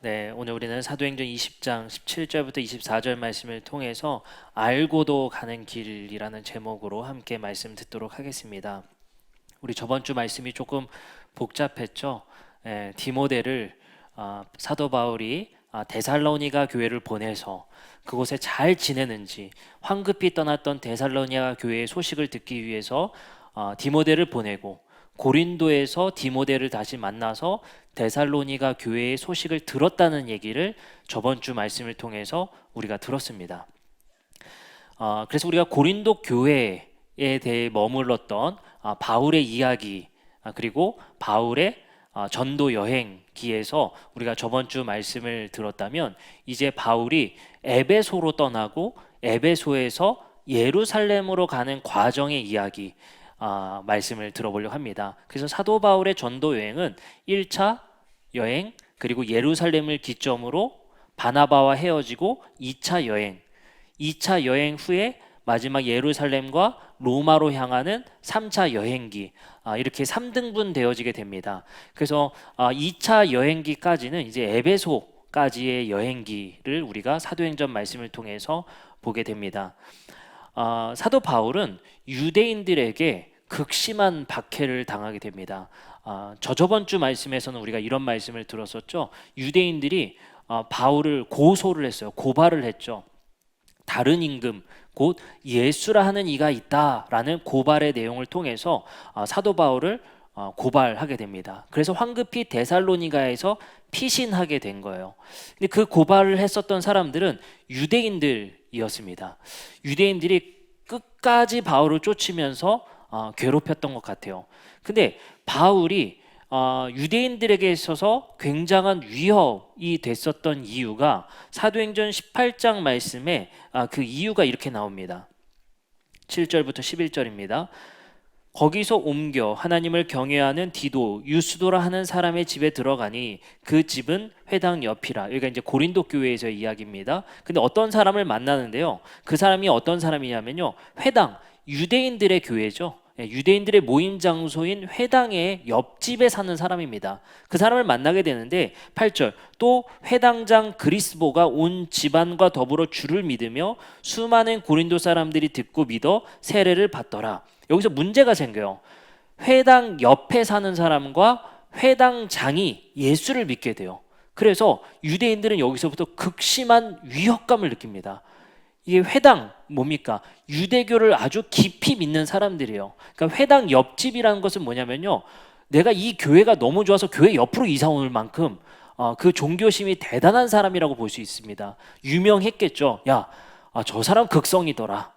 네, 오늘 우리는 사도행전 20장 17절부터 24절 말씀을 통해서 알고도 가는 길이라는 제목으로 함께 말씀 듣도록 하겠습니다. 우리 저번 주 말씀이 조금 복잡했죠. 디모데를 사도 바울이 데살로니가 교회를 보내서 그곳에 잘 지내는지 황급히 떠났던 데살로니가 교회의 소식을 듣기 위해서 디모데를 보내고 고린도에서 디모데를 다시 만나서 데살로니가 교회의 소식을 들었다는 얘기를 저번 주 말씀을 통해서 우리가 들었습니다. 그래서 우리가 고린도 교회에 대해 머물렀던 바울의 이야기, 그리고 바울의 전도 여행기에서 우리가 저번 주 말씀을 들었다면, 이제 바울이 에베소로 떠나고 에베소에서 예루살렘으로 가는 과정의 이야기, 말씀을 들어보려고 합니다. 그래서 사도 바울의 전도 여행은 1차 여행, 그리고 예루살렘을 기점으로 바나바와 헤어지고 2차 여행, 2차 여행 후에 마지막 예루살렘과 로마로 향하는 3차 여행기, 이렇게 3등분 되어지게 됩니다. 그래서 2차 여행기까지는 이제 에베소까지의 여행기를 우리가 사도행전 말씀을 통해서 보게 됩니다. 사도 바울은 유대인들에게 극심한 박해를 당하게 됩니다. 저번 주 말씀에서는 우리가 이런 말씀을 들었었죠. 유대인들이 바울을 고소를 했어요. 고발을 했죠. 다른 임금 곧 예수라 하는 이가 있다라는 고발의 내용을 통해서 사도 바울을 고발하게 됩니다. 그래서 황급히 데살로니가에서 피신하게 된 거예요. 근데 그 고발을 했었던 사람들은 유대인들이었습니다. 유대인들이 끝까지 바울을 쫓으면서 괴롭혔던 것 같아요. 근데 바울이 유대인들에게 있어서 굉장한 위협이 됐었던 이유가 사도행전 18장 말씀에 그 이유가 이렇게 나옵니다. 7절부터 11절입니다. 거기서 옮겨 하나님을 경외하는 디도 유스도라 하는 사람의 집에 들어가니 그 집은 회당 옆이라. 여기가 이제 고린도 교회에서의 이야기입니다. 근데 어떤 사람을 만나는데요, 그 사람이 어떤 사람이냐면요, 회당, 유대인들의 교회죠. 유대인들의 모임 장소인 회당의 옆집에 사는 사람입니다. 그 사람을 만나게 되는데 8절, 또 회당장 그리스보가 온 집안과 더불어 주를 믿으며 수많은 고린도 사람들이 듣고 믿어 세례를 받더라. 여기서 문제가 생겨요. 회당 옆에 사는 사람과 회당장이 예수를 믿게 돼요. 그래서 유대인들은 여기서부터 극심한 위협감을 느낍니다. 이게 회당 뭡니까? 유대교를 아주 깊이 믿는 사람들이에요. 그러니까 회당 옆집이라는 것은 뭐냐면요, 내가 이 교회가 너무 좋아서 교회 옆으로 이사 올 만큼 그 종교심이 대단한 사람이라고 볼 수 있습니다. 유명했겠죠. 야, 저 사람 극성이더라.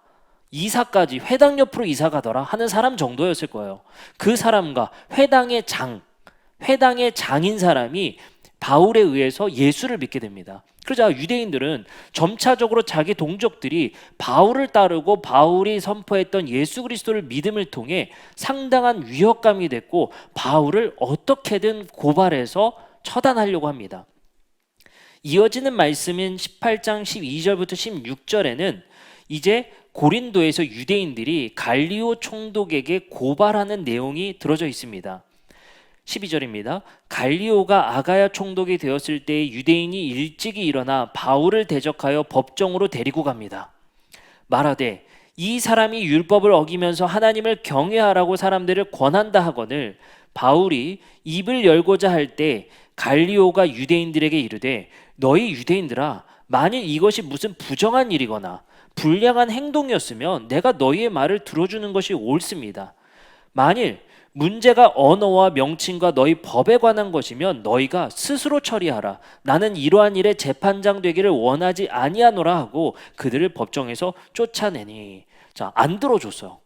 이사까지 회당 옆으로 이사 가더라 하는 사람 정도였을 거예요. 그 사람과 회당의 장인 사람이 바울에 의해서 예수를 믿게 됩니다. 그러자 유대인들은 점차적으로 자기 동족들이 바울을 따르고 바울이 선포했던 예수 그리스도를 믿음을 통해 상당한 위협감이 됐고, 바울을 어떻게든 고발해서 처단하려고 합니다. 이어지는 말씀인 18장 12절부터 16절에는 이제 고린도에서 유대인들이 갈리오 총독에게 고발하는 내용이 들어져 있습니다. 12절입니다. 갈리오가 아가야 총독이 되었을 때 유대인이 일찍이 일어나 바울을 대적하여 법정으로 데리고 갑니다. 말하되 이 사람이 율법을 어기면서 하나님을 경외하라고 사람들을 권한다 하거늘, 바울이 입을 열고자 할 때 갈리오가 유대인들에게 이르되 너희 유대인들아, 만일 이것이 무슨 부정한 일이거나 불량한 행동이었으면 내가 너희의 말을 들어주는 것이 옳습니다. 만일 문제가 언어와 명칭과 너희 법에 관한 것이면 너희가 스스로 처리하라. 나는 이러한 일에 재판장 되기를 원하지 아니하노라 하고 그들을 법정에서 쫓아내니. 자, 안 들어줬어요.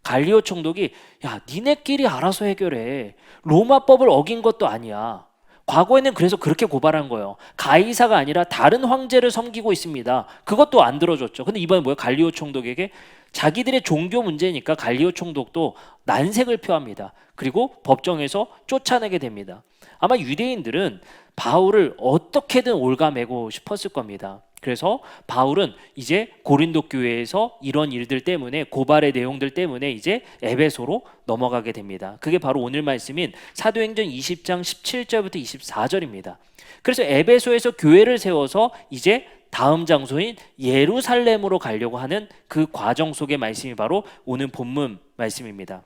갈리오 총독이 야, 니네끼리 알아서 해결해. 로마법을 어긴 것도 아니야. 과거에는 그래서 그렇게 고발한 거예요. 가이사가 아니라 다른 황제를 섬기고 있습니다. 그것도 안 들어줬죠. 근데 이번에 뭐예요? 갈리오 총독에게 자기들의 종교 문제니까 갈리오 총독도 난색을 표합니다. 그리고 법정에서 쫓아내게 됩니다. 아마 유대인들은 바울을 어떻게든 올가매고 싶었을 겁니다. 그래서 바울은 이제 고린도 교회에서 이런 일들 때문에, 고발의 내용들 때문에 이제 에베소로 넘어가게 됩니다. 그게 바로 오늘 말씀인 사도행전 20장 17절부터 24절입니다. 그래서 에베소에서 교회를 세워서 이제 다음 장소인 예루살렘으로 가려고 하는 그 과정 속의 말씀이 바로 오늘 본문 말씀입니다.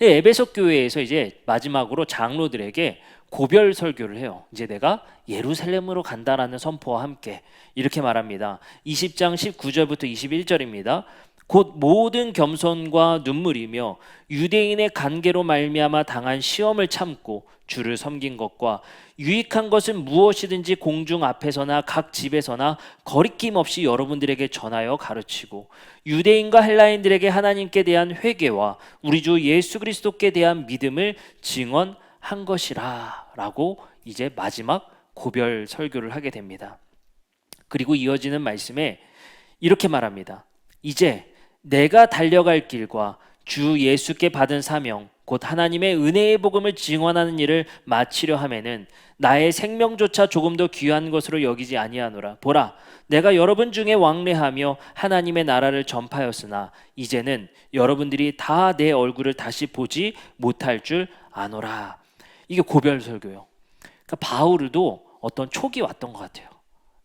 에베소 교회에서 이제 마지막으로 장로들에게 고별 설교를 해요. 이제 내가 예루살렘으로 간다라는 선포와 함께 이렇게 말합니다. 20장 19절부터 21절입니다. 곧 모든 겸손과 눈물이며 유대인의 관계로 말미암아 당한 시험을 참고 주를 섬긴 것과 유익한 것은 무엇이든지 공중 앞에서나 각 집에서나 거리낌 없이 여러분들에게 전하여 가르치고 유대인과 헬라인들에게 하나님께 대한 회개와 우리 주 예수 그리스도께 대한 믿음을 증언한 것이라 라고 이제 마지막 고별 설교를 하게 됩니다. 그리고 이어지는 말씀에 이렇게 말합니다. 이제 내가 달려갈 길과 주 예수께 받은 사명 곧 하나님의 은혜의 복음을 증언하는 일을 마치려 하면은 나의 생명조차 조금 더 귀한 것으로 여기지 아니하노라. 보라, 내가 여러분 중에 왕래하며 하나님의 나라를 전파하였으나 이제는 여러분들이 다 내 얼굴을 다시 보지 못할 줄 아노라. 이게 고별 설교예요. 그러니까 바울도 어떤 촉이 왔던 것 같아요.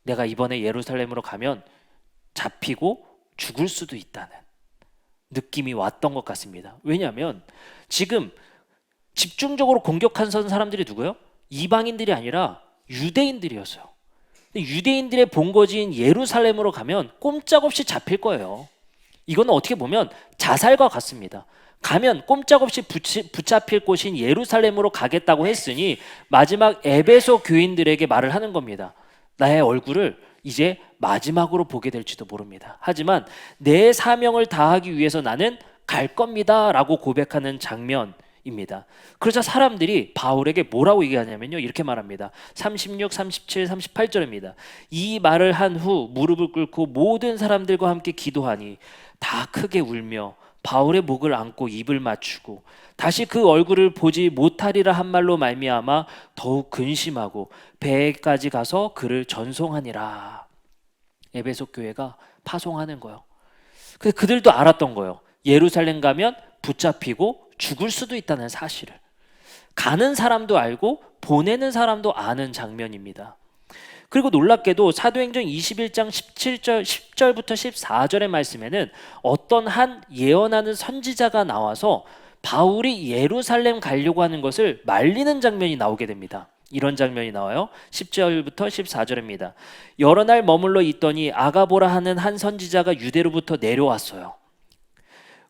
내가 이번에 예루살렘으로 가면 잡히고 죽을 수도 있다는 느낌이 왔던 것 같습니다. 왜냐하면 지금 집중적으로 공격한 사람들이 누구예요? 이방인들이 아니라 유대인들이었어요. 유대인들의 본거지인 예루살렘으로 가면 꼼짝없이 잡힐 거예요. 이건 어떻게 보면 자살과 같습니다. 가면 꼼짝없이 붙잡힐 곳인 예루살렘으로 가겠다고 했으니 마지막 에베소 교인들에게 말을 하는 겁니다. 나의 얼굴을 이제 마지막으로 보게 될지도 모릅니다. 하지만 내 사명을 다하기 위해서 나는 갈 겁니다 라고 고백하는 장면입니다. 그러자 사람들이 바울에게 뭐라고 얘기하냐면요, 이렇게 말합니다. 36, 37, 38절입니다. 이 말을 한 후 무릎을 꿇고 모든 사람들과 함께 기도하니 다 크게 울며 바울의 목을 안고 입을 맞추고 다시 그 얼굴을 보지 못하리라 한 말로 말미암아 더욱 근심하고 배에까지 가서 그를 전송하니라. 에베소 교회가 파송하는 거예요. 근데 그들도 알았던 거예요. 예루살렘 가면 붙잡히고 죽을 수도 있다는 사실을. 가는 사람도 알고 보내는 사람도 아는 장면입니다. 그리고 놀랍게도 사도행전 21장 17절, 10절부터 14절의 말씀에는 어떤 한 예언하는 선지자가 나와서 바울이 예루살렘 가려고 하는 것을 말리는 장면이 나오게 됩니다. 이런 장면이 나와요. 10절부터 14절입니다. 여러 날 머물러 있더니 아가보라 하는 한 선지자가 유대로부터 내려왔어요.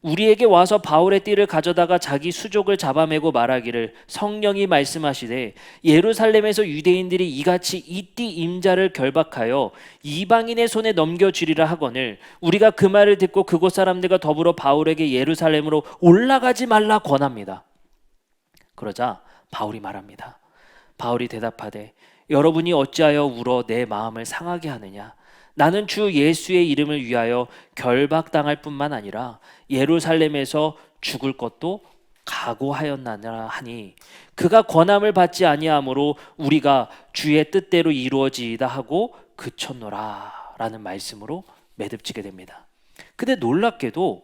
우리에게 와서 바울의 띠를 가져다가 자기 수족을 잡아매고 말하기를 성령이 말씀하시되 예루살렘에서 유대인들이 이같이 이 띠 임자를 결박하여 이방인의 손에 넘겨주리라 하거늘 우리가 그 말을 듣고 그곳 사람들과 더불어 바울에게 예루살렘으로 올라가지 말라 권합니다. 그러자 바울이 말합니다. 바울이 대답하되 여러분이 어찌하여 울어 내 마음을 상하게 하느냐. 나는 주 예수의 이름을 위하여 결박당할 뿐만 아니라 예루살렘에서 죽을 것도 각오하였나니라 하니 그가 권함을 받지 아니하므로 우리가 주의 뜻대로 이루어지이다 하고 그쳤노라 라는 말씀으로 매듭지게 됩니다. 근데 놀랍게도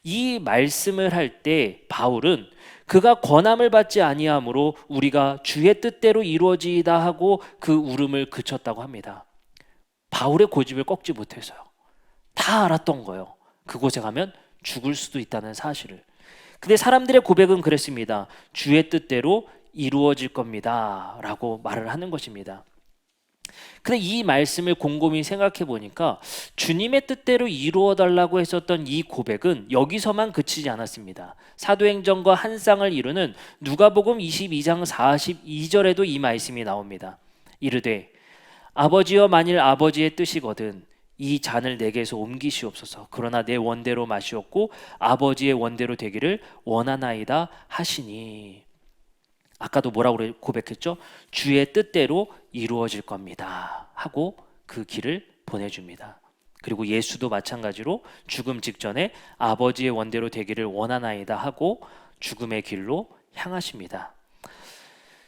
이 말씀을 할 때 바울은 그가 권함을 받지 아니하므로 우리가 주의 뜻대로 이루어지이다 하고 그 울음을 그쳤다고 합니다. 바울의 고집을 꺾지 못해서요. 다 알았던 거예요. 그곳에 가면 죽을 수도 있다는 사실을. 근데 사람들의 고백은 그랬습니다. 주의 뜻대로 이루어질 겁니다 라고 말을 하는 것입니다. 근데 이 말씀을 곰곰이 생각해 보니까 주님의 뜻대로 이루어 달라고 했었던 이 고백은 여기서만 그치지 않았습니다. 사도행전과 한 쌍을 이루는 누가복음 22장 42절에도 이 말씀이 나옵니다. 이르되 아버지여 만일 아버지의 뜻이거든 이 잔을 내게서 옮기시옵소서. 그러나 내 원대로 마시옵고 아버지의 원대로 되기를 원하나이다 하시니. 아까도 뭐라고 고백했죠? 주의 뜻대로 이루어질 겁니다 하고 그 길을 보내줍니다. 그리고 예수도 마찬가지로 죽음 직전에 아버지의 원대로 되기를 원하나이다 하고 죽음의 길로 향하십니다.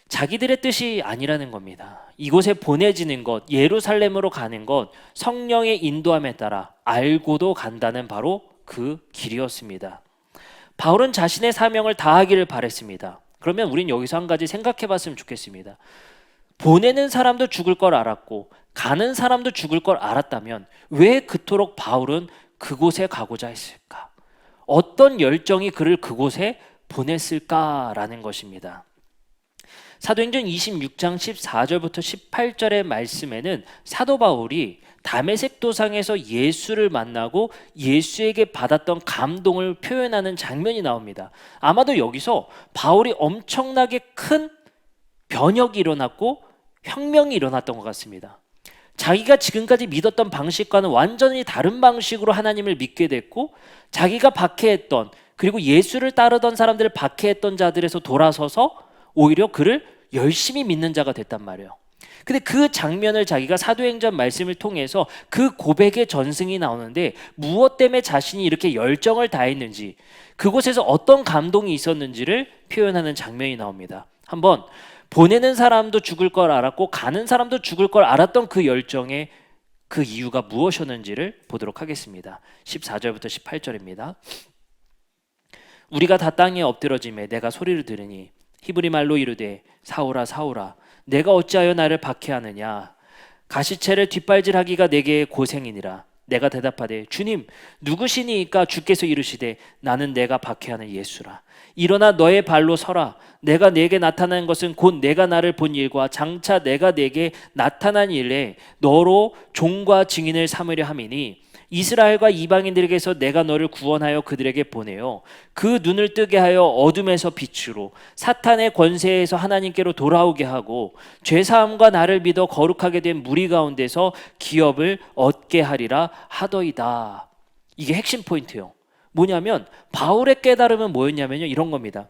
자기들의 뜻이 아니라는 겁니다. 이곳에 보내지는 것, 예루살렘으로 가는 것, 성령의 인도함에 따라 알고도 간다는 바로 그 길이었습니다. 바울은 자신의 사명을 다하기를 바랬습니다. 그러면 우린 여기서 한 가지 생각해 봤으면 좋겠습니다. 보내는 사람도 죽을 걸 알았고 가는 사람도 죽을 걸 알았다면 왜 그토록 바울은 그곳에 가고자 했을까? 어떤 열정이 그를 그곳에 보냈을까라는 것입니다. 사도행전 26장 14절부터 18절의 말씀에는 사도 바울이 다메섹 도상에서 예수를 만나고 예수에게 받았던 감동을 표현하는 장면이 나옵니다. 아마도 여기서 바울이 엄청나게 큰 변혁이 일어났고 혁명이 일어났던 것 같습니다. 자기가 지금까지 믿었던 방식과는 완전히 다른 방식으로 하나님을 믿게 됐고, 자기가 박해했던, 그리고 예수를 따르던 사람들을 박해했던 자들에서 돌아서서 오히려 그를 열심히 믿는 자가 됐단 말이에요. 근데 그 장면을 자기가 사도행전 말씀을 통해서 그 고백의 전승이 나오는데, 무엇 때문에 자신이 이렇게 열정을 다했는지, 그곳에서 어떤 감동이 있었는지를 표현하는 장면이 나옵니다. 한번 보내는 사람도 죽을 걸 알았고 가는 사람도 죽을 걸 알았던 그 열정의 그 이유가 무엇이었는지를 보도록 하겠습니다. 14절부터 18절입니다. 우리가 다 땅에 엎드러짐에 내가 소리를 들으니 히브리 말로 이르되 사울아 사울아 내가 어찌하여 나를 박해하느냐, 가시체를 뒷발질하기가 내게 고생이니라. 내가 대답하되 주님 누구시니까? 주께서 이르시되 나는 내가 박해하는 예수라. 일어나 너의 발로 서라. 내가 내게 나타난 것은 곧 내가 나를 본 일과 장차 내가 내게 나타난 일에 너로 종과 증인을 삼으려 함이니, 이스라엘과 이방인들에게서 내가 너를 구원하여 그들에게 보내어 그 눈을 뜨게 하여 어둠에서 빛으로 사탄의 권세에서 하나님께로 돌아오게 하고 죄사함과 나를 믿어 거룩하게 된 무리 가운데서 기업을 얻게 하리라 하더이다. 이게 핵심 포인트예요. 뭐냐면 바울의 깨달음은 뭐였냐면요, 이런 겁니다.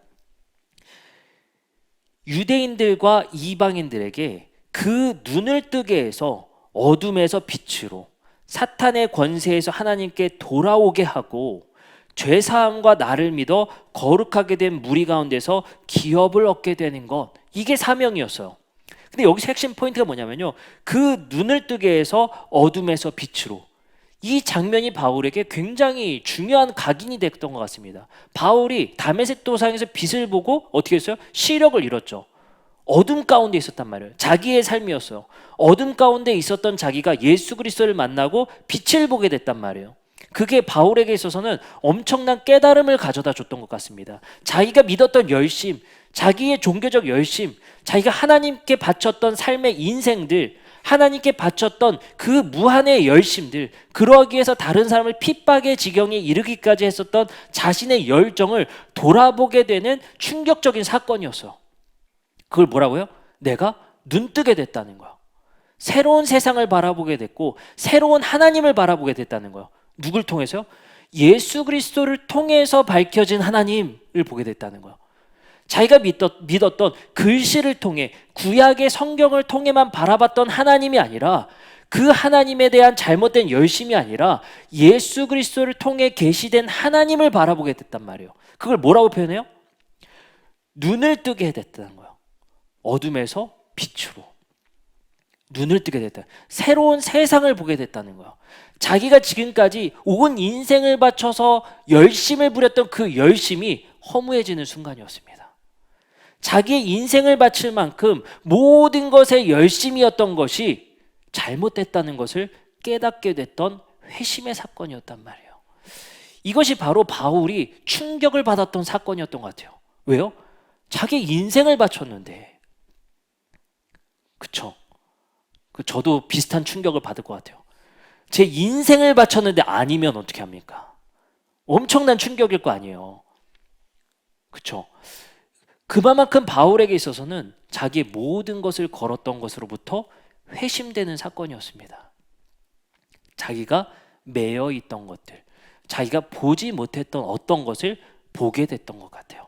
유대인들과 이방인들에게 그 눈을 뜨게 해서 어둠에서 빛으로 사탄의 권세에서 하나님께 돌아오게 하고 죄사함과 나를 믿어 거룩하게 된 무리 가운데서 기업을 얻게 되는 것, 이게 사명이었어요. 근데 여기서 핵심 포인트가 뭐냐면요, 그 눈을 뜨게 해서 어둠에서 빛으로, 이 장면이 바울에게 굉장히 중요한 각인이 됐던 것 같습니다. 바울이 다메섹 도상에서 빛을 보고 어떻게 했어요? 시력을 잃었죠. 어둠 가운데 있었단 말이에요. 자기의 삶이었어요. 어둠 가운데 있었던 자기가 예수 그리스도를 만나고 빛을 보게 됐단 말이에요. 그게 바울에게 있어서는 엄청난 깨달음을 가져다 줬던 것 같습니다. 자기가 믿었던 열심, 자기의 종교적 열심, 자기가 하나님께 바쳤던 삶의 인생들, 하나님께 바쳤던 그 무한의 열심들, 그러기 위해서 다른 사람을 핍박의 지경에 이르기까지 했었던 자신의 열정을 돌아보게 되는 충격적인 사건이었어요. 그걸 뭐라고요? 내가 눈뜨게 됐다는 거야. 새로운 세상을 바라보게 됐고 새로운 하나님을 바라보게 됐다는 거야. 누굴 통해서요? 예수 그리스도를 통해서 밝혀진 하나님을 보게 됐다는 거야. 자기가 믿었던 글씨를 통해, 구약의 성경을 통해만 바라봤던 하나님이 아니라, 그 하나님에 대한 잘못된 열심이 아니라 예수 그리스도를 통해 계시된 하나님을 바라보게 됐단 말이에요. 그걸 뭐라고 표현해요? 눈을 뜨게 됐다는 거예요. 어둠에서 빛으로 눈을 뜨게 됐다. 새로운 세상을 보게 됐다는 거예요. 자기가 지금까지 온 인생을 바쳐서 열심을 부렸던 그 열심이 허무해지는 순간이었습니다. 자기의 인생을 바칠 만큼 모든 것에 열심이었던 것이 잘못됐다는 것을 깨닫게 됐던 회심의 사건이었단 말이에요. 이것이 바로 바울이 충격을 받았던 사건이었던 것 같아요. 왜요? 자기 인생을 바쳤는데. 그쵸? 저도 비슷한 충격을 받을 것 같아요. 제 인생을 바쳤는데 아니면 어떻게 합니까? 엄청난 충격일 거 아니에요. 그쵸? 그만큼 바울에게 있어서는 자기의 모든 것을 걸었던 것으로부터 회심되는 사건이었습니다. 자기가 매여 있던 것들, 자기가 보지 못했던 어떤 것을 보게 됐던 것 같아요.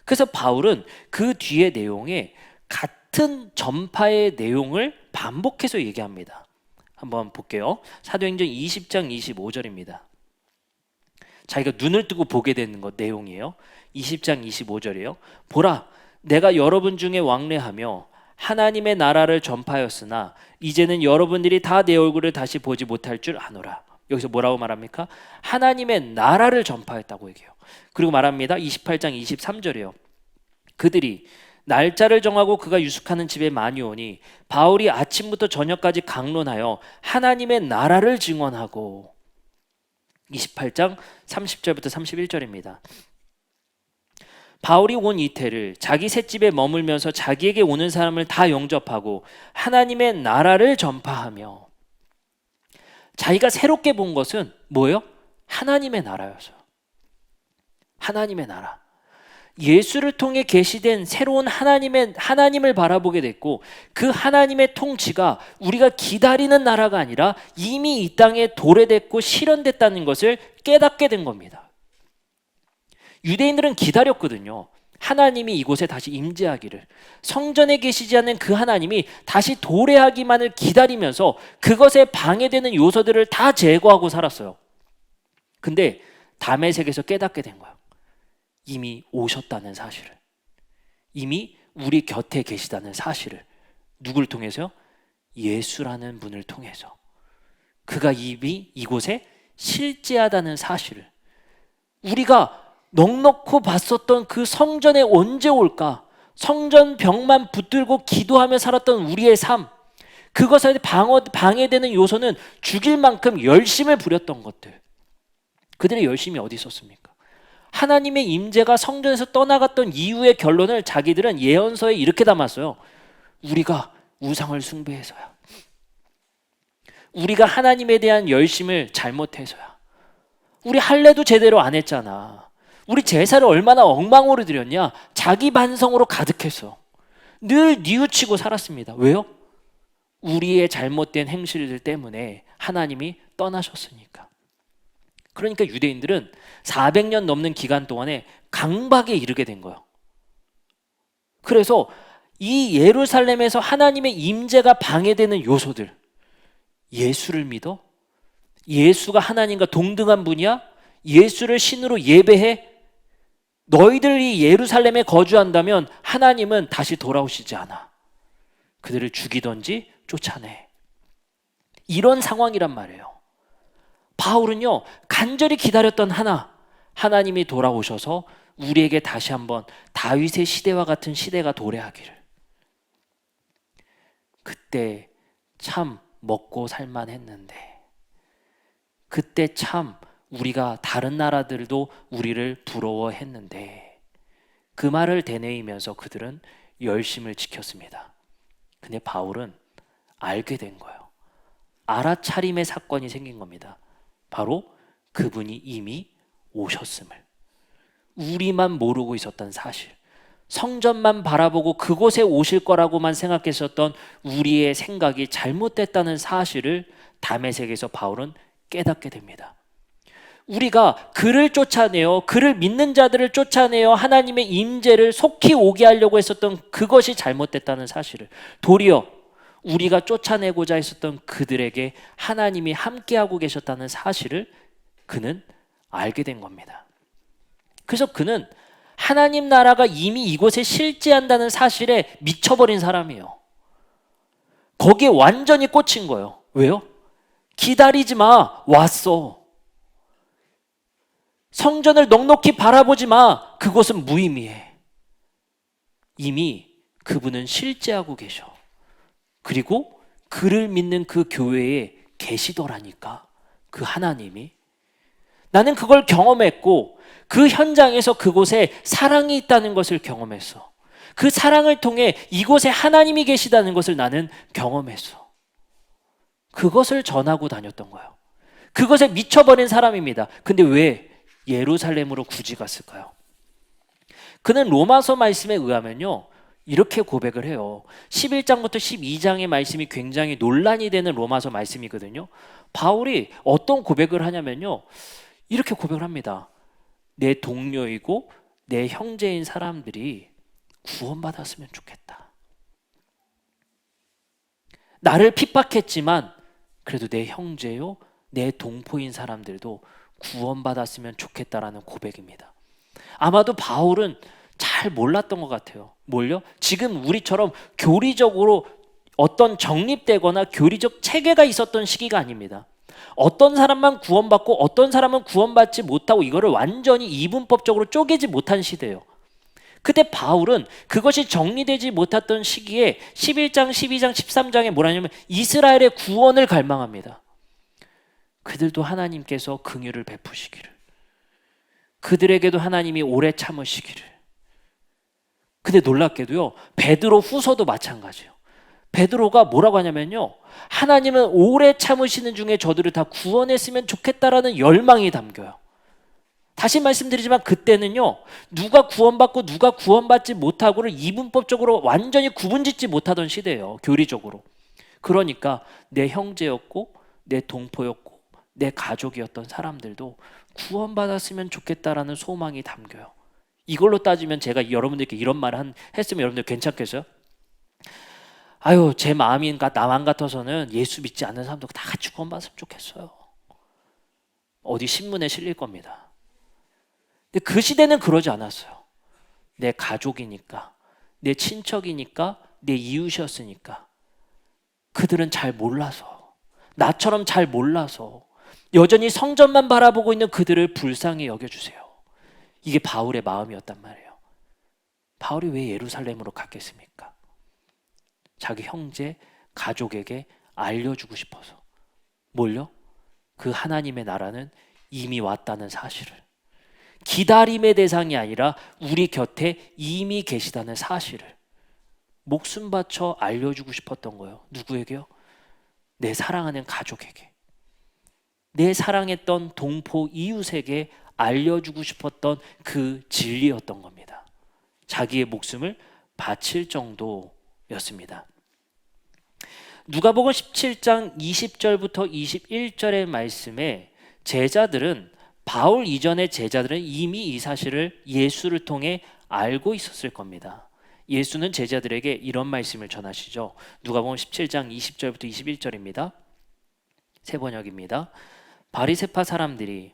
그래서 바울은 그 뒤의 내용에 같은 전파의 내용을 반복해서 얘기합니다. 한번 볼게요. 사도행전 20장 25절입니다. 자기가 눈을 뜨고 보게 되는 것 내용이에요. 20장 25절이에요. 보라, 내가 여러분 중에 왕래하며 하나님의 나라를 전파하였으나 이제는 여러분들이 다 내 얼굴을 다시 보지 못할 줄 아노라. 여기서 뭐라고 말합니까? 하나님의 나라를 전파했다고 얘기해요. 그리고 말합니다. 28장 23절이에요. 그들이 날짜를 정하고 그가 유숙하는 집에 많이 오니 바울이 아침부터 저녁까지 강론하여 하나님의 나라를 증언하고. 28장 30절부터 31절입니다. 바울이 온 이태를 자기 셋집에 머물면서 자기에게 오는 사람을 다 영접하고 하나님의 나라를 전파하며. 자기가 새롭게 본 것은 뭐예요? 하나님의 나라였어요. 하나님의 나라. 예수를 통해 계시된 새로운 하나님을 바라보게 됐고, 그 하나님의 통치가 우리가 기다리는 나라가 아니라 이미 이 땅에 도래됐고 실현됐다는 것을 깨닫게 된 겁니다. 유대인들은 기다렸거든요. 하나님이 이곳에 다시 임재하기를. 성전에 계시지 않는 그 하나님이 다시 도래하기만을 기다리면서 그것에 방해되는 요소들을 다 제거하고 살았어요. 근데 다메섹에서 깨닫게 된 거예요. 이미 오셨다는 사실을. 이미 우리 곁에 계시다는 사실을. 누굴 통해서요? 예수라는 분을 통해서. 그가 이미 이곳에 실제하다는 사실을. 우리가 넉넉히 봤었던 그 성전에 언제 올까? 성전 벽만 붙들고 기도하며 살았던 우리의 삶, 그것에 방해되는 요소는 죽일 만큼 열심을 부렸던 것들. 그들의 열심이 어디 있었습니까? 하나님의 임재가 성전에서 떠나갔던 이유의 결론을 자기들은 예언서에 이렇게 담았어요. 우리가 우상을 숭배해서야. 우리가 하나님에 대한 열심을 잘못해서야. 우리 할례도 제대로 안 했잖아. 우리 제사를 얼마나 엉망으로 드렸냐? 자기 반성으로 가득했어. 늘 뉘우치고 살았습니다. 왜요? 우리의 잘못된 행실들 때문에 하나님이 떠나셨으니까. 그러니까 유대인들은 400년 넘는 기간 동안에 강박에 이르게 된 거예요. 그래서 이 예루살렘에서 하나님의 임재가 방해되는 요소들, 예수를 믿어? 예수가 하나님과 동등한 분이야? 예수를 신으로 예배해? 너희들이 예루살렘에 거주한다면 하나님은 다시 돌아오시지 않아. 그들을 죽이든지 쫓아내. 이런 상황이란 말이에요. 바울은요, 간절히 기다렸던 하나님이 돌아오셔서 우리에게 다시 한번 다윗의 시대와 같은 시대가 도래하기를. 그때 참 먹고 살만 했는데, 그때 참 우리가 다른 나라들도 우리를 부러워했는데, 그 말을 되뇌이면서 그들은 열심을 지켰습니다. 근데 바울은 알게 된 거예요. 알아차림의 사건이 생긴 겁니다. 바로 그분이 이미 오셨음을. 우리만 모르고 있었던 사실. 성전만 바라보고 그곳에 오실 거라고만 생각했었던 우리의 생각이 잘못됐다는 사실을 다메섹에서 바울은 깨닫게 됩니다. 우리가 그를 쫓아내어, 그를 믿는 자들을 쫓아내어 하나님의 임재를 속히 오게 하려고 했었던 그것이 잘못됐다는 사실을, 도리어 우리가 쫓아내고자 했었던 그들에게 하나님이 함께하고 계셨다는 사실을 그는 알게 된 겁니다. 그래서 그는 하나님 나라가 이미 이곳에 실제한다는 사실에 미쳐버린 사람이에요. 거기에 완전히 꽂힌 거예요. 왜요? 기다리지 마, 왔어. 성전을 넉넉히 바라보지 마, 그것은 무의미해. 이미 그분은 실제하고 계셔. 그리고 그를 믿는 그 교회에 계시더라니까, 그 하나님이. 나는 그걸 경험했고, 그 현장에서 그곳에 사랑이 있다는 것을 경험했어. 그 사랑을 통해 이곳에 하나님이 계시다는 것을 나는 경험했어. 그것을 전하고 다녔던 거예요. 그것에 미쳐버린 사람입니다. 근데 왜 예루살렘으로 굳이 갔을까요? 그는 로마서 말씀에 의하면요, 이렇게 고백을 해요. 11장부터 12장의 말씀이 굉장히 논란이 되는 로마서 말씀이거든요. 바울이 어떤 고백을 하냐면요, 이렇게 고백을 합니다. 내 동료이고 내 형제인 사람들이 구원받았으면 좋겠다. 나를 핍박했지만 그래도 내 형제요, 내 동포인 사람들도 구원받았으면 좋겠다라는 고백입니다. 아마도 바울은 잘 몰랐던 것 같아요. 뭘요? 지금 우리처럼 교리적으로 어떤 정립되거나 교리적 체계가 있었던 시기가 아닙니다. 어떤 사람만 구원받고 어떤 사람은 구원받지 못하고 이거를 완전히 이분법적으로 쪼개지 못한 시대예요. 그때 바울은 그것이 정리되지 못했던 시기에 11장, 12장, 13장에 뭐라냐면 이스라엘의 구원을 갈망합니다. 그들도 하나님께서 긍휼을 베푸시기를, 그들에게도 하나님이 오래 참으시기를. 근데 놀랍게도요, 베드로 후서도 마찬가지예요. 베드로가 뭐라고 하냐면요, 하나님은 오래 참으시는 중에 저들을 다 구원했으면 좋겠다라는 열망이 담겨요. 다시 말씀드리지만 그때는요, 누가 구원받고 누가 구원받지 못하고를 이분법적으로 완전히 구분짓지 못하던 시대예요, 교리적으로. 그러니까 내 형제였고 내 동포였고 내 가족이었던 사람들도 구원받았으면 좋겠다라는 소망이 담겨요. 이걸로 따지면 제가 여러분들께 이런 말을 했으면 여러분들 괜찮겠어요? 아유, 제 마음이 나만 같아서는 예수 믿지 않는 사람도 다 같이 구원받았으면 좋겠어요. 어디 신문에 실릴 겁니다. 근데 그 시대는 그러지 않았어요. 내 가족이니까, 내 친척이니까, 내 이웃이었으니까. 그들은 잘 몰라서, 나처럼 잘 몰라서 여전히 성전만 바라보고 있는 그들을 불쌍히 여겨주세요. 이게 바울의 마음이었단 말이에요. 바울이 왜 예루살렘으로 갔겠습니까? 자기 형제, 가족에게 알려주고 싶어서. 뭘요? 그 하나님의 나라는 이미 왔다는 사실을. 기다림의 대상이 아니라 우리 곁에 이미 계시다는 사실을 목숨 바쳐 알려주고 싶었던 거예요. 누구에게요? 내 사랑하는 가족에게, 내 사랑했던 동포 이웃에게 알려주고 싶었던 그 진리였던 겁니다. 자기의 목숨을 바칠 정도였습니다. 누가복음 17장 20절부터 21절의 말씀에 제자들은, 바울 이전의 제자들은 이미 이 사실을 예수를 통해 알고 있었을 겁니다. 예수는 제자들에게 이런 말씀을 전하시죠. 누가복음 17장 20절부터 21절입니다. 새 번역입니다. 바리새파 사람들이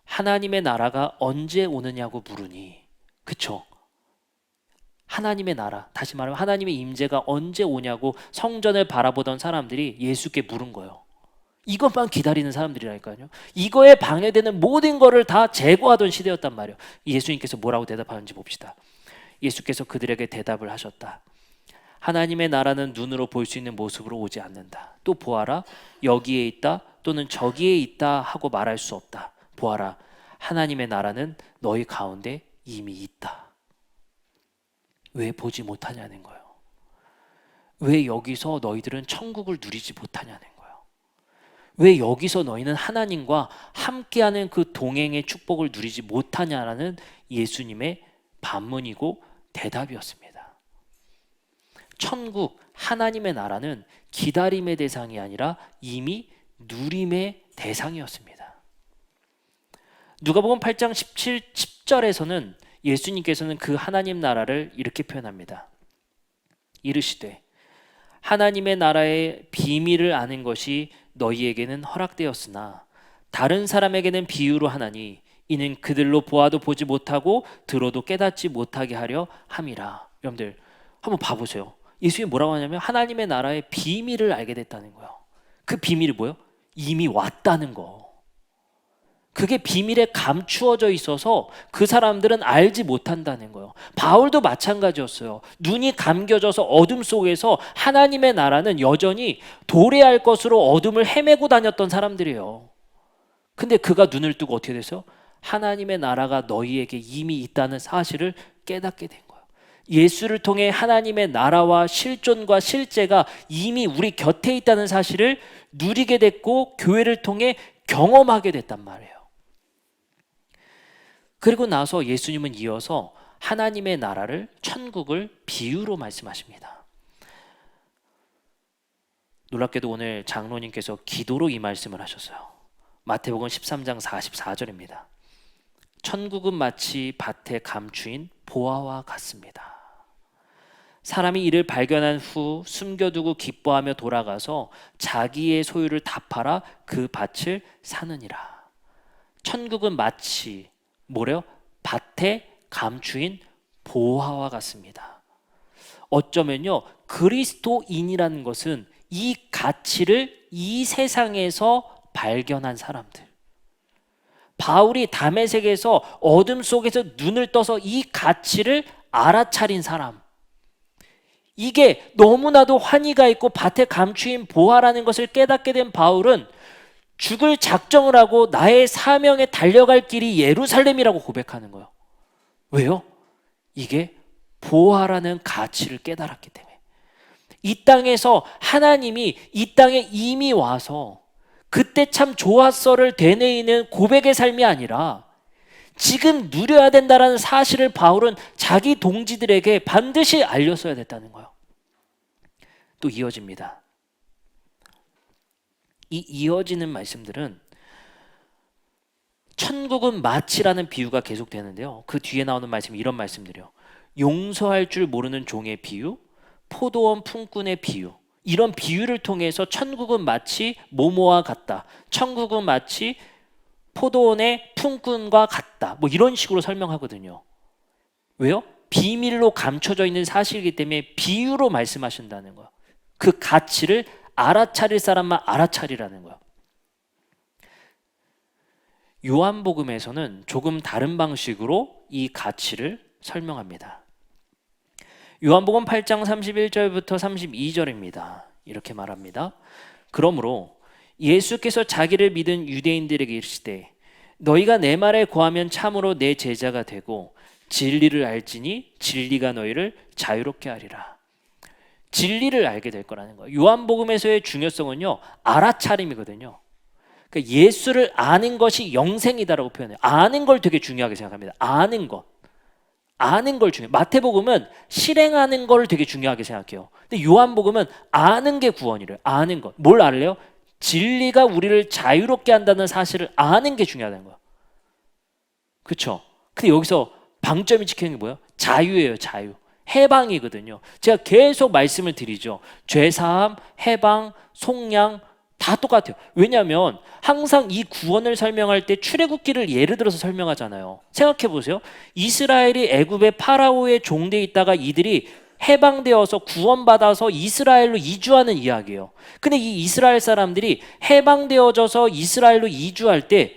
하나님의 나라가 언제 오느냐고 물으니, 그쵸? 하나님의 나라, 다시 말하면 하나님의 임재가 언제 오냐고 성전을 바라보던 사람들이 예수께 물은 거예요. 이것만 기다리는 사람들이라니까요. 이거에 방해되는 모든 거를 다 제거하던 시대였단 말이에요. 예수님께서 뭐라고 대답하는지 봅시다. 예수께서 그들에게 대답을 하셨다. 하나님의 나라는 눈으로 볼 수 있는 모습으로 오지 않는다. 또 보아라, 여기에 있다 또는 저기에 있다 하고 말할 수 없다. 보아라, 하나님의 나라는 너희 가운데 이미 있다. 왜 보지 못하냐는 거예요. 왜 여기서 너희들은 천국을 누리지 못하냐는 거예요. 왜 여기서 너희는 하나님과 함께하는 그 동행의 축복을 누리지 못하냐라는 예수님의 반문이고 대답이었습니다. 천국, 하나님의 나라는 기다림의 대상이 아니라 이미 누림의 대상이었습니다. 누가복음 8장 10절에서는 예수님께서는 그 하나님 나라를 이렇게 표현합니다. 이르시되 하나님의 나라의 비밀을 아는 것이 너희에게는 허락되었으나 다른 사람에게는 비유로 하나니 이는 그들로 보아도 보지 못하고 들어도 깨닫지 못하게 하려 함이라. 여러분들 한번 봐보세요. 예수님이 뭐라고 하냐면 하나님의 나라의 비밀을 알게 됐다는 거예요. 그 비밀이 뭐예요? 이미 왔다는 거. 그게 비밀에 감추어져 있어서 그 사람들은 알지 못한다는 거예요. 바울도 마찬가지였어요. 눈이 감겨져서 어둠 속에서 하나님의 나라는 여전히 도래할 것으로 어둠을 헤매고 다녔던 사람들이에요. 근데 그가 눈을 뜨고 어떻게 됐어요? 하나님의 나라가 너희에게 이미 있다는 사실을 깨닫게 된 거예요. 예수를 통해 하나님의 나라와 실존과 실제가 이미 우리 곁에 있다는 사실을 누리게 됐고 교회를 통해 경험하게 됐단 말이에요. 그리고 나서 예수님은 이어서 하나님의 나라를, 천국을 비유로 말씀하십니다. 놀랍게도 오늘 장로님께서 기도로 이 말씀을 하셨어요. 마태복음 13장 44절입니다. 천국은 마치 밭에 감추인 보화와 같습니다. 사람이 이를 발견한 후 숨겨두고 기뻐하며 돌아가서 자기의 소유를 다 팔아 그 밭을 사느니라. 천국은 마치 뭐래요? 밭에 감추인 보화와 같습니다. 어쩌면요, 그리스도인이라는 것은 이 가치를 이 세상에서 발견한 사람들. 바울이 다메섹에서 어둠 속에서 눈을 떠서 이 가치를 알아차린 사람. 이게 너무나도 환희가 있고 밭에 감추인 보화라는 것을 깨닫게 된 바울은 죽을 작정을 하고 나의 사명에 달려갈 길이 예루살렘이라고 고백하는 거예요. 왜요? 이게 보화라는 가치를 깨달았기 때문에. 이 땅에서 하나님이 이 땅에 이미 와서 그때 참 좋았어를 되뇌이는 고백의 삶이 아니라 지금 누려야 된다는 사실을 바울은 자기 동지들에게 반드시 알렸어야 됐다는 거예요. 또 이어집니다. 이 이어지는 말씀들은 천국은 마치라는 비유가 계속되는데요. 그 뒤에 나오는 말씀이 이런 말씀들이요. 용서할 줄 모르는 종의 비유, 포도원 품꾼의 비유. 이런 비유를 통해서 천국은 마치 모모와 같다. 천국은 마치 포도원의 품꾼과 같다. 뭐 이런 식으로 설명하거든요. 왜요? 비밀로 감춰져 있는 사실이기 때문에 비유로 말씀하신다는 거예요. 그 가치를 알아차릴 사람만 알아차리라는 거예요. 요한복음에서는 조금 다른 방식으로 이 가치를 설명합니다. 요한복음 8장 31절부터 32절입니다. 이렇게 말합니다. 그러므로 예수께서 자기를 믿은 유대인들에게 이르시되 너희가 내 말에 거하면 참으로 내 제자가 되고 진리를 알지니 진리가 너희를 자유롭게 하리라. 진리를 알게 될 거라는 거예요. 요한복음에서의 중요성은요, 알아차림이거든요. 그러니까 예수를 아는 것이 영생이다라고 표현해요. 아는 걸 되게 중요하게 생각합니다. 아는 것. 아는 걸 중요해요. 마태복음은 실행하는 걸 되게 중요하게 생각해요. 근데 요한복음은 아는 게 구원이래요. 아는 것. 뭘 알래요? 진리가 우리를 자유롭게 한다는 사실을 아는 게 중요하다는 거예요. 그렇죠? 근데 여기서 방점이 찍히는 게 뭐예요? 자유예요. 자유. 해방이거든요. 제가 계속 말씀을 드리죠. 죄사함, 해방, 속량 다 똑같아요. 왜냐하면 항상 이 구원을 설명할 때 출애굽기를 예를 들어서 설명하잖아요. 생각해 보세요. 이스라엘이 애굽의 파라오의 종되어 있다가 이들이 해방되어서 구원받아서 이스라엘로 이주하는 이야기예요. 근데 이 이스라엘 사람들이 해방되어져서 이스라엘로 이주할 때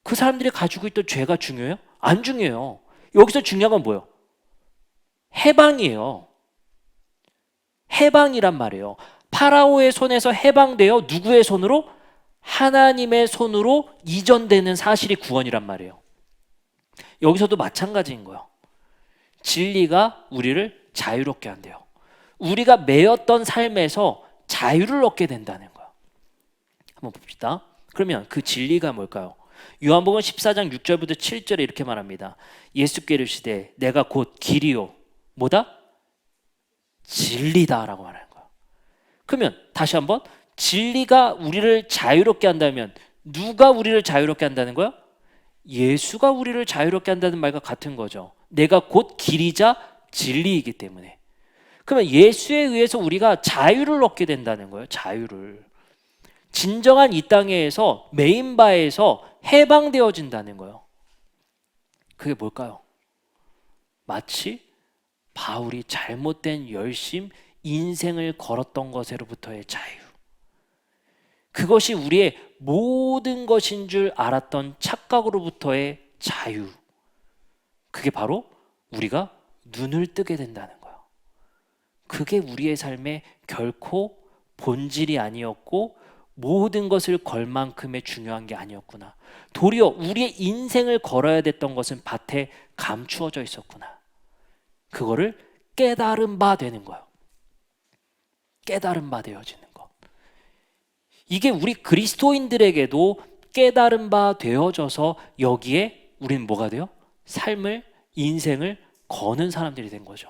그 사람들이 가지고 있던 죄가 중요해요? 안 중요해요. 여기서 중요한 건 뭐예요? 해방이에요. 해방이란 말이에요. 파라오의 손에서 해방되어 누구의 손으로? 하나님의 손으로 이전되는 사실이 구원이란 말이에요. 여기서도 마찬가지인 거예요. 진리가 우리를 자유롭게 한대요. 우리가 매였던 삶에서 자유를 얻게 된다는 거예요. 한번 봅시다. 그러면 그 진리가 뭘까요? 요한복음 14장 6절부터 7절에 이렇게 말합니다. 예수께 이르시되 내가 곧 길이요 뭐다? 진리다라고 말하는 거예요. 그러면 다시 한번 진리가 우리를 자유롭게 한다면 누가 우리를 자유롭게 한다는 거야? 예수가 우리를 자유롭게 한다는 말과 같은 거죠. 내가 곧 길이자 진리이기 때문에. 그러면 예수에 의해서 우리가 자유를 얻게 된다는 거예요. 자유를. 진정한 이 땅에서 메인바에서 해방되어진다는 거예요. 그게 뭘까요? 마치 바울이 잘못된 열심, 인생을 걸었던 것으로부터의 자유. 그것이 우리의 모든 것인 줄 알았던 착각으로부터의 자유. 그게 바로 우리가 눈을 뜨게 된다는 거예요. 그게 우리의 삶에 결코 본질이 아니었고 모든 것을 걸 만큼의 중요한 게 아니었구나. 도리어 우리의 인생을 걸어야 됐던 것은 밭에 감추어져 있었구나. 그거를 깨달은 바 되는 거예요. 깨달은 바 되어지는 것. 이게 우리 그리스도인들에게도 깨달은 바 되어져서 여기에 우리는 뭐가 돼요? 삶을, 인생을 거는 사람들이 된 거죠.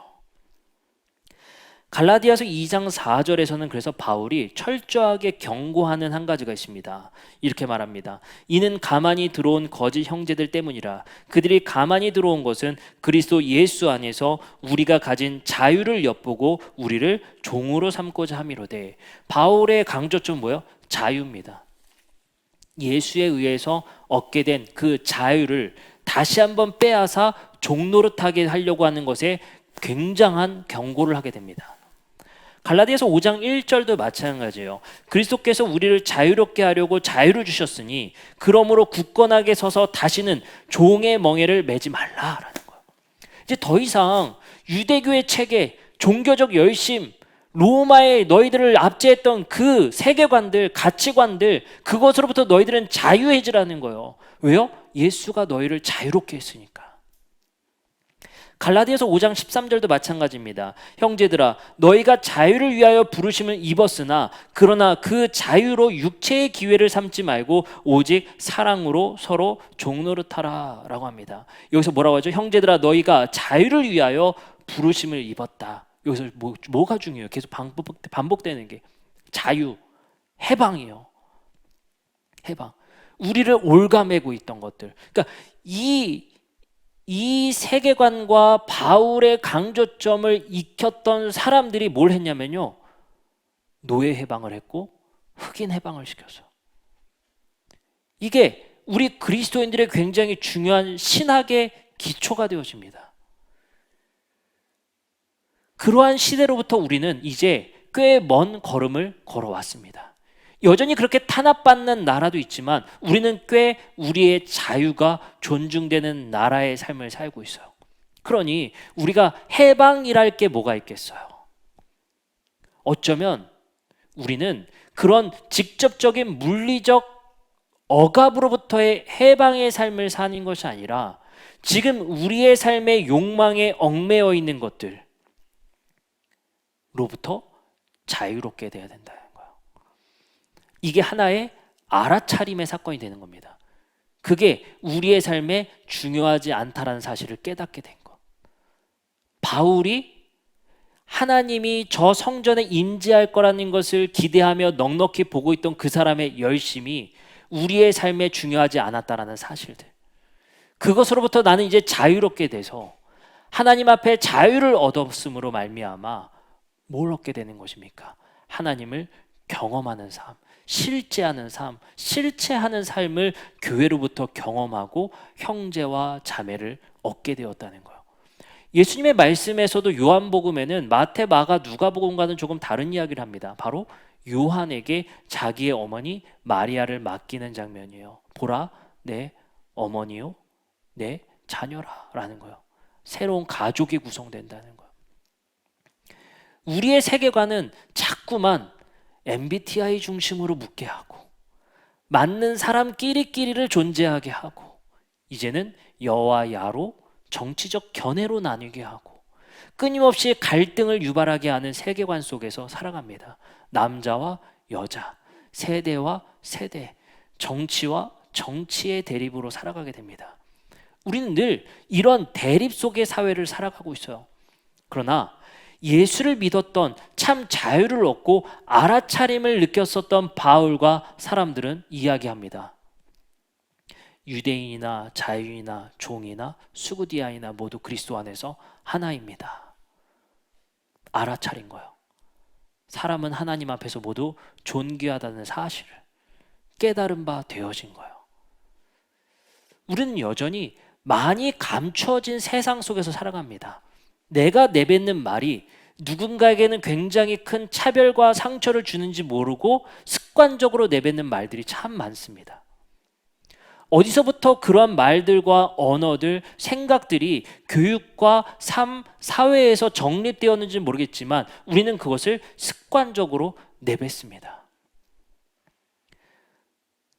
갈라디아서 2장 4절에서는 그래서 바울이 철저하게 경고하는 한 가지가 있습니다. 이렇게 말합니다. 이는 가만히 들어온 거짓 형제들 때문이라. 그들이 가만히 들어온 것은 그리스도 예수 안에서 우리가 가진 자유를 엿보고 우리를 종으로 삼고자 함이로되. 바울의 강조점은 뭐예요? 자유입니다. 예수에 의해서 얻게 된 그 자유를 다시 한번 빼앗아 종노릇하게 하려고 하는 것에 굉장한 경고를 하게 됩니다. 갈라디아서 5장 1절도 마찬가지예요. 그리스도께서 우리를 자유롭게 하려고 자유를 주셨으니 그러므로 굳건하게 서서 다시는 종의 멍에를 매지 말라라는 거예요. 이제 더 이상 유대교의 체계, 종교적 열심, 로마의 너희들을 압제했던 그 세계관들, 가치관들, 그것으로부터 너희들은 자유해지라는 거예요. 왜요? 예수가 너희를 자유롭게 했으니까. 갈라디아서 5장 13절도 마찬가지입니다. 형제들아, 너희가 자유를 위하여 부르심을 입었으나 그러나 그 자유로 육체의 기회를 삼지 말고 오직 사랑으로 서로 종노릇하라 라고 합니다. 여기서 뭐라고 하죠? 형제들아, 너희가 자유를 위하여 부르심을 입었다. 여기서 뭐가 중요해요? 계속 반복되는 게 자유, 해방이요. 해방. 우리를 올가매고 있던 것들. 그러니까 이 세계관과 바울의 강조점을 익혔던 사람들이 뭘 했냐면요, 노예 해방을 했고 흑인 해방을 시켰어요. 이게 우리 그리스도인들의 굉장히 중요한 신학의 기초가 되어집니다. 그러한 시대로부터 우리는 이제 꽤 먼 걸음을 걸어왔습니다. 여전히 그렇게 탄압받는 나라도 있지만 우리는 꽤 우리의 자유가 존중되는 나라의 삶을 살고 있어요. 그러니 우리가 해방이랄 게 뭐가 있겠어요? 어쩌면 우리는 그런 직접적인 물리적 억압으로부터의 해방의 삶을 사는 것이 아니라 지금 우리의 삶의 욕망에 얽매여 있는 것들로부터 자유롭게 돼야 된다. 이게 하나의 알아차림의 사건이 되는 겁니다. 그게 우리의 삶에 중요하지 않다라는 사실을 깨닫게 된 것. 바울이 하나님이 저 성전에 임재할 거라는 것을 기대하며 넉넉히 보고 있던 그 사람의 열심이 우리의 삶에 중요하지 않았다라는 사실들. 그것으로부터 나는 이제 자유롭게 돼서 하나님 앞에 자유를 얻었음으로 말미암아 뭘 얻게 되는 것입니까? 하나님을 경험하는 삶, 실제하는 삶, 실체하는 삶을 교회로부터 경험하고 형제와 자매를 얻게 되었다는 거예요. 예수님의 말씀에서도 요한복음에는 마태, 마가, 누가복음과는 조금 다른 이야기를 합니다. 바로 요한에게 자기의 어머니 마리아를 맡기는 장면이에요. 보라, 내 어머니요, 내 자녀라 라는 거예요. 새로운 가족이 구성된다는 거예요. 우리의 세계관은 자꾸만 MBTI 중심으로 묻게 하고 맞는 사람끼리끼리를 존재하게 하고 이제는 여와 야로 정치적 견해로 나뉘게 하고 끊임없이 갈등을 유발하게 하는 세계관 속에서 살아갑니다. 남자와 여자, 세대와 세대, 정치와 정치의 대립으로 살아가게 됩니다. 우리는 늘 이런 대립 속의 사회를 살아가고 있어요. 그러나 예수를 믿었던, 참 자유를 얻고 알아차림을 느꼈었던 바울과 사람들은 이야기합니다. 유대인이나 자유인이나 종이나 수구디아이나 모두 그리스도 안에서 하나입니다. 알아차린 거예요. 사람은 하나님 앞에서 모두 존귀하다는 사실을 깨달은 바 되어진 거예요. 우리는 여전히 많이 감춰진 세상 속에서 살아갑니다. 내가 내뱉는 말이 누군가에게는 굉장히 큰 차별과 상처를 주는지 모르고 습관적으로 내뱉는 말들이 참 많습니다. 어디서부터 그런 말들과 언어들, 생각들이 교육과 삶, 사회에서 정립되었는지 모르겠지만 우리는 그것을 습관적으로 내뱉습니다.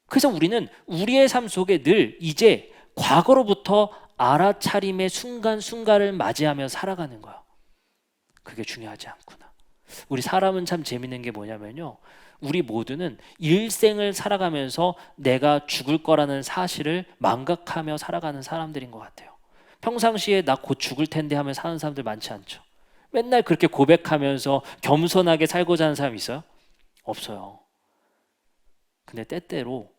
그래서 우리는 우리의 삶 속에 늘 이제 과거로부터 알아차림의 순간순간을 맞이하며 살아가는 거예요. 그게 중요하지 않구나. 우리 사람은 참 재밌는 게 뭐냐면요, 우리 모두는 일생을 살아가면서 내가 죽을 거라는 사실을 망각하며 살아가는 사람들인 것 같아요. 평상시에 나 곧 죽을 텐데 하며 사는 사람들 많지 않죠. 맨날 그렇게 고백하면서 겸손하게 살고자 하는 사람 있어요? 없어요. 근데 때때로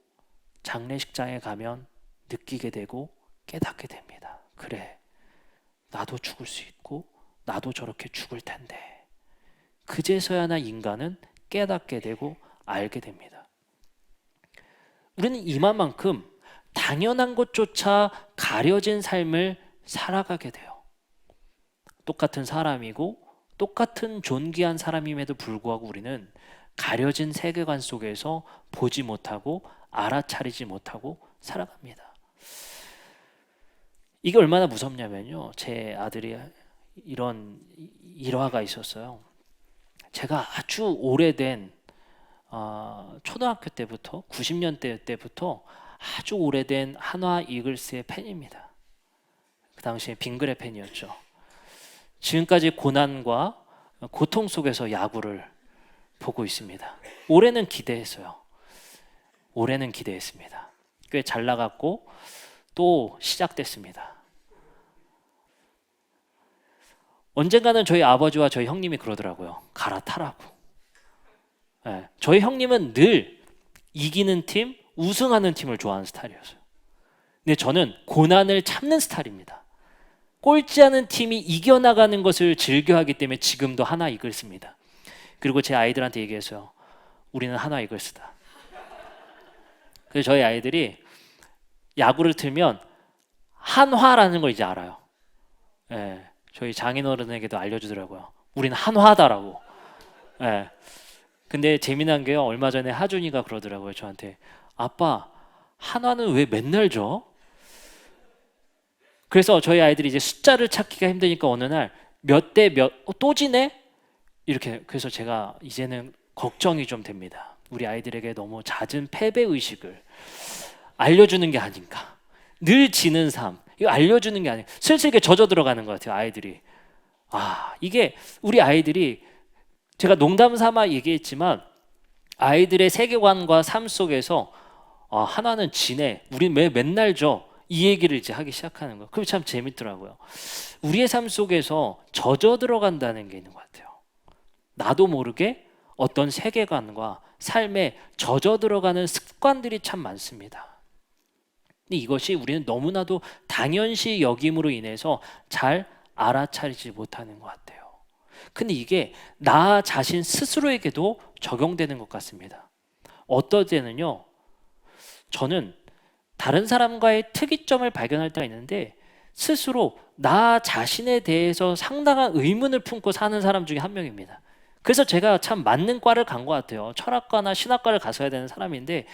장례식장에 가면 느끼게 되고 깨닫게 됩니다. 그래, 나도 죽을 수 있고 나도 저렇게 죽을 텐데. 그제서야나 인간은 깨닫게 되고 알게 됩니다. 우리는 이만큼 당연한 것조차 가려진 삶을 살아가게 돼요. 똑같은 사람이고 똑같은 존귀한 사람임에도 불구하고 우리는 가려진 세계관 속에서 보지 못하고 알아차리지 못하고 살아갑니다. 이게 얼마나 무섭냐면요. 제 아들이 이런 일화가 있었어요. 제가 아주 오래된 초등학교 때부터 90년대 때부터 아주 오래된 한화 이글스의 팬입니다. 그 당시에 빙그레 팬이었죠. 지금까지 고난과 고통 속에서 야구를 보고 있습니다. 올해는 기대했어요. 올해는 기대했습니다. 꽤 잘 나갔고 또 시작됐습니다. 언젠가는 저희 아버지와 저희 형님이 그러더라고요. 갈아타라고. 네, 저희 형님은 늘 이기는 팀, 우승하는 팀을 좋아하는 스타일이었어요. 근데 저는 고난을 참는 스타일입니다. 꼴찌하는 팀이 이겨나가는 것을 즐겨하기 때문에 지금도 한화 이글스입니다. 그리고 제 아이들한테 얘기했어요. 우리는 한화 이글스다. 그래서 저희 아이들이 야구를 틀면 한화라는 걸 이제 알아요. 네, 저희 장인어른에게도 알려주더라고요. 우리는 한화다라고. 네. 근데 재미난 게요. 얼마 전에 하준이가 그러더라고요. 저한테. 아빠, 한화는 왜 맨날 져? 그래서 저희 아이들이 이제 숫자를 찾기가 힘드니까 어느 날 몇 대 몇, 또 지네? 이렇게. 그래서 제가 이제는 걱정이 좀 됩니다. 우리 아이들에게 너무 잦은 패배 의식을 알려주는 게 아닌가. 늘 지는 삶. 이거 알려주는 게 아니에요. 슬슬 이렇게 젖어 들어가는 것 같아요, 아이들이. 이게 우리 아이들이, 제가 농담 삼아 얘기했지만 아이들의 세계관과 삶 속에서 하나는 지네, 우린 왜 맨날 져, 이 얘기를 이제 하기 시작하는 거예요. 그게 참 재밌더라고요. 우리의 삶 속에서 젖어 들어간다는 게 있는 것 같아요. 나도 모르게 어떤 세계관과 삶에 젖어 들어가는 습관들이 참 많습니다. 근데 이것이 우리는 너무나도 당연시 여김으로 인해서 잘 알아차리지 못하는 것 같아요. 근데 이게 나 자신 스스로에게도 적용되는 것 같습니다. 어떨 때는요, 저는 다른 사람과의 특이점을 발견할 때가 있는데 스스로 나 자신에 대해서 상당한 의문을 품고 사는 사람 중에 한 명입니다. 그래서 제가 참 맞는 과를 간 것 같아요. 철학과나 신학과를 갔어야 되는 사람인데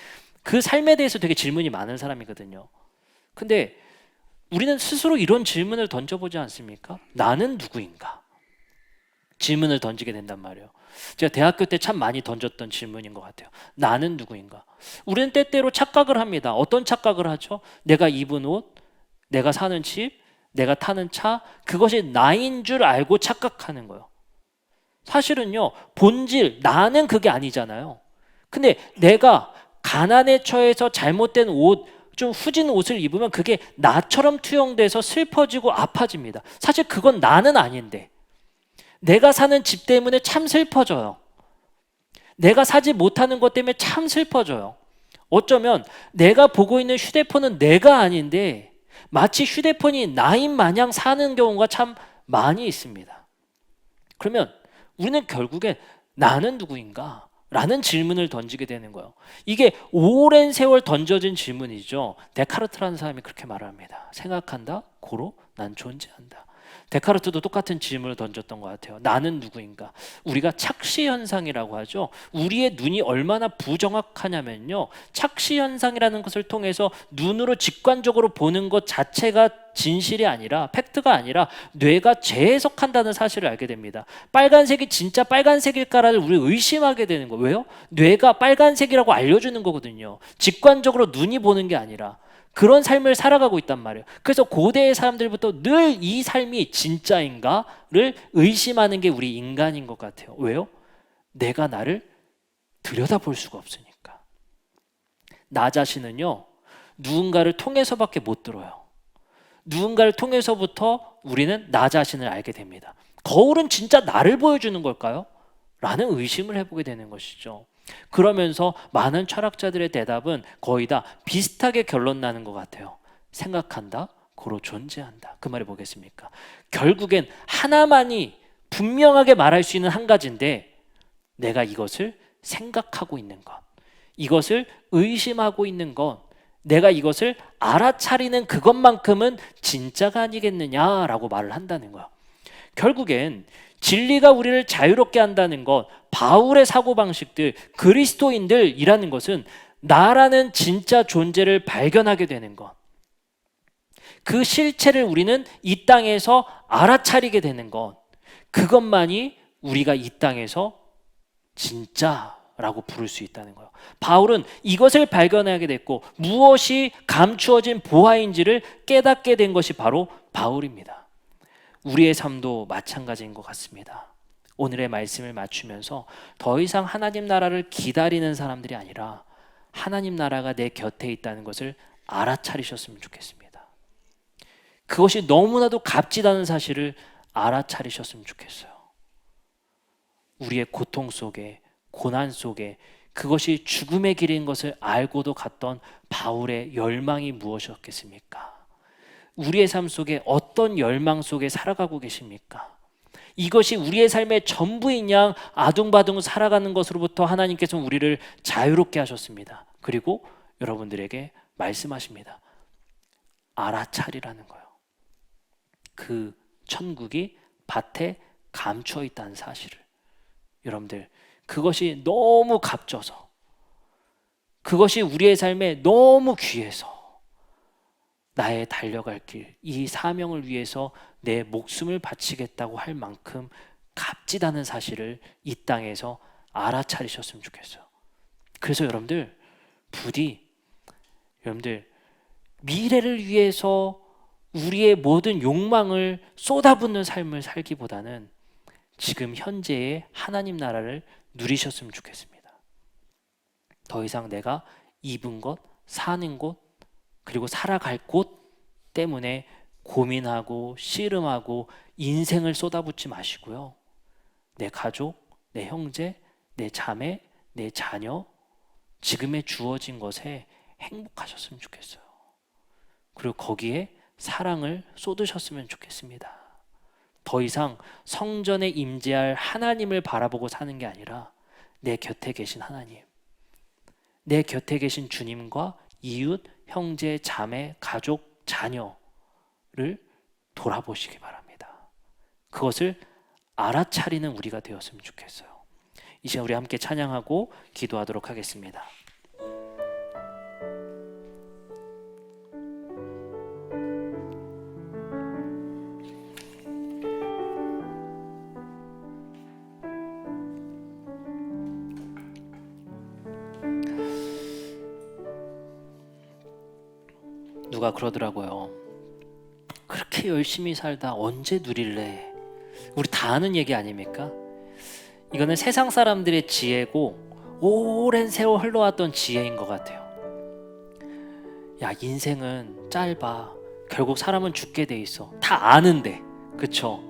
그 삶에 대해서 되게 질문이 많은 사람이거든요. 근데 우리는 스스로 이런 질문을 던져보지 않습니까? 나는 누구인가? 질문을 던지게 된단 말이에요. 제가 대학교 때 참 많이 던졌던 질문인 것 같아요. 나는 누구인가? 우리는 때때로 착각을 합니다. 어떤 착각을 하죠? 내가 입은 옷, 내가 사는 집, 내가 타는 차, 그것이 나인 줄 알고 착각하는 거예요. 사실은요, 본질, 나는 그게 아니잖아요. 근데 내가 가난에 처해서 잘못된 옷, 좀 후진 옷을 입으면 그게 나처럼 투영돼서 슬퍼지고 아파집니다. 사실 그건 나는 아닌데 내가 사는 집 때문에 참 슬퍼져요. 내가 사지 못하는 것 때문에 참 슬퍼져요. 어쩌면 내가 보고 있는 휴대폰은 내가 아닌데 마치 휴대폰이 나인 마냥 사는 경우가 참 많이 있습니다. 그러면 우리는 결국에 나는 누구인가? 라는 질문을 던지게 되는 거예요. 이게 오랜 세월 던져진 질문이죠. 데카르트라는 사람이 그렇게 말합니다. 생각한다, 고로 난 존재한다. 데카르트도 똑같은 질문을 던졌던 것 같아요. 나는 누구인가? 우리가 착시 현상이라고 하죠. 우리의 눈이 얼마나 부정확하냐면요, 착시 현상이라는 것을 통해서 눈으로 직관적으로 보는 것 자체가 진실이 아니라, 팩트가 아니라 뇌가 재해석한다는 사실을 알게 됩니다. 빨간색이 진짜 빨간색일까를 우리 의심하게 되는 거예요. 왜요? 뇌가 빨간색이라고 알려주는 거거든요. 직관적으로 눈이 보는 게 아니라. 그런 삶을 살아가고 있단 말이에요. 그래서 고대의 사람들부터 늘 이 삶이 진짜인가를 의심하는 게 우리 인간인 것 같아요. 왜요? 내가 나를 들여다볼 수가 없으니까. 나 자신은요, 누군가를 통해서밖에 못 들어요. 누군가를 통해서부터 우리는 나 자신을 알게 됩니다. 거울은 진짜 나를 보여주는 걸까요? 라는 의심을 해보게 되는 것이죠. 그러면서 많은 철학자들의 대답은 거의 다 비슷하게 결론 나는 것 같아요. 생각한다, 고로 존재한다. 그 말이 뭐겠습니까? 결국엔 하나만이 분명하게 말할 수 있는 한 가지인데, 내가 이것을 생각하고 있는 것, 이것을 의심하고 있는 것, 내가 이것을 알아차리는 그것만큼은 진짜가 아니겠느냐라고 말을 한다는 거야. 결국엔 진리가 우리를 자유롭게 한다는 것, 바울의 사고방식들, 그리스도인들이라는 것은 나라는 진짜 존재를 발견하게 되는 것, 그 실체를 우리는 이 땅에서 알아차리게 되는 것, 그것만이 우리가 이 땅에서 진짜라고 부를 수 있다는 거예요. 바울은 이것을 발견하게 됐고 무엇이 감추어진 보화인지를 깨닫게 된 것이 바로 바울입니다. 우리의 삶도 마찬가지인 것 같습니다. 오늘의 말씀을 맞추면서 더 이상 하나님 나라를 기다리는 사람들이 아니라 하나님 나라가 내 곁에 있다는 것을 알아차리셨으면 좋겠습니다. 그것이 너무나도 값지다는 사실을 알아차리셨으면 좋겠어요. 우리의 고통 속에, 고난 속에 그것이 죽음의 길인 것을 알고도 갔던 바울의 열망이 무엇이었겠습니까? 우리의 삶 속에 어떤 열망 속에 살아가고 계십니까? 이것이 우리의 삶의 전부인 양 아둥바둥 살아가는 것으로부터 하나님께서 우리를 자유롭게 하셨습니다. 그리고 여러분들에게 말씀하십니다. 알아차리라는 거예요. 그 천국이 밭에 감추어 있다는 사실을. 여러분들, 그것이 너무 값져서, 그것이 우리의 삶에 너무 귀해서 나의 달려갈 길, 이 사명을 위해서 내 목숨을 바치겠다고 할 만큼 값지다는 사실을 이 땅에서 알아차리셨으면 좋겠어요. 그래서 여러분들, 부디 여러분들 미래를 위해서 우리의 모든 욕망을 쏟아붓는 삶을 살기보다는 지금 현재의 하나님 나라를 누리셨으면 좋겠습니다. 더 이상 내가 입은 것, 사는 곳, 그리고 살아갈 곳 때문에 고민하고 씨름하고 인생을 쏟아붓지 마시고요. 내 가족, 내 형제, 내 자매, 내 자녀, 지금의 주어진 것에 행복하셨으면 좋겠어요. 그리고 거기에 사랑을 쏟으셨으면 좋겠습니다. 더 이상 성전에 임재할 하나님을 바라보고 사는 게 아니라 내 곁에 계신 하나님, 내 곁에 계신 주님과 이웃, 형제, 자매, 가족, 자녀를 돌아보시기 바랍니다. 그것을 알아차리는 우리가 되었으면 좋겠어요. 이 시간 우리 함께 찬양하고 기도하도록 하겠습니다. 누가 그러더라고요. 그렇게 열심히 살다 언제 누릴래? 우리 다 아는 얘기 아닙니까? 이거는 세상 사람들의 지혜고 오랜 세월 흘러왔던 지혜인 것 같아요. 야, 인생은 짧아. 결국 사람은 죽게 돼 있어. 다 아는데, 그쵸?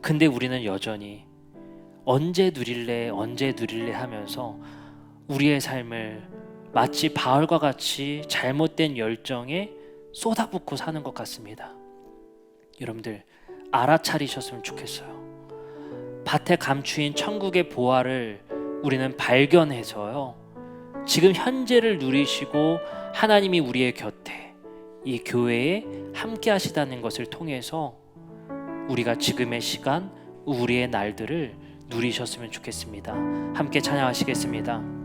근데 우리는 여전히 언제 누릴래, 언제 누릴래 하면서 우리의 삶을 마치 바울과 같이 잘못된 열정에 쏟아붓고 사는 것 같습니다. 여러분들 알아차리셨으면 좋겠어요. 밭에 감추인 천국의 보화를 우리는 발견해서요, 지금 현재를 누리시고 하나님이 우리의 곁에 이 교회에 함께 하시다는 것을 통해서 우리가 지금의 시간, 우리의 날들을 누리셨으면 좋겠습니다. 함께 찬양하시겠습니다.